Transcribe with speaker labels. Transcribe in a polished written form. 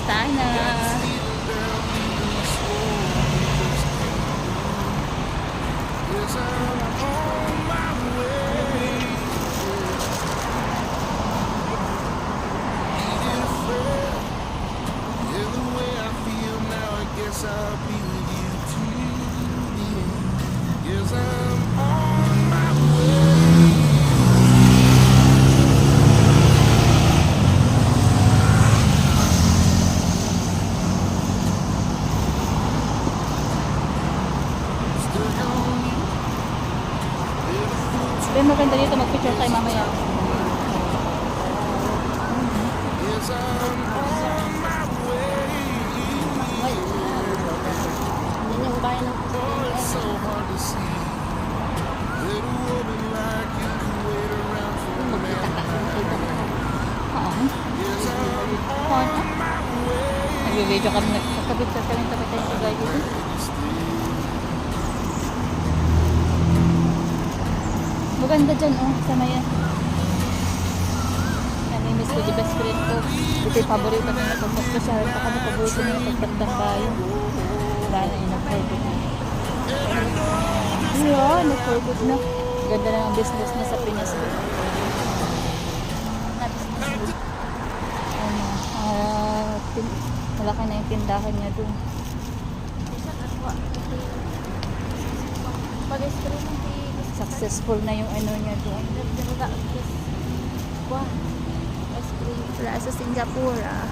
Speaker 1: tayo na.
Speaker 2: I'll be with you to the end. Yes, I'm on my way. Stuck on you.
Speaker 1: Pero maganda dito mag-picture tayo mamaya.
Speaker 2: Yes, I'm on my way.
Speaker 1: Hindi yung bayan ng
Speaker 2: Oh, it's so hard to see. Little woman like you can wait around for a man. Yes, I'm on my way.
Speaker 1: Nag-video kami, nagkapicture kami, tabi tayo sa bahay dito. Maganda dyan, oh, sa maya. Nami-miss ko di best friend ko. Ito yung paborito ko na pagpapasyahan pa kami paborito na yung pagpagdang bayo. Wala na yung nag-forgot na. Yeah, nag-forgot na. Ganda na ng business na sa Pinas. Malaki na yung tindahan niya dun. Successful na yung ano niya dun. Wala sa Singapore, ah.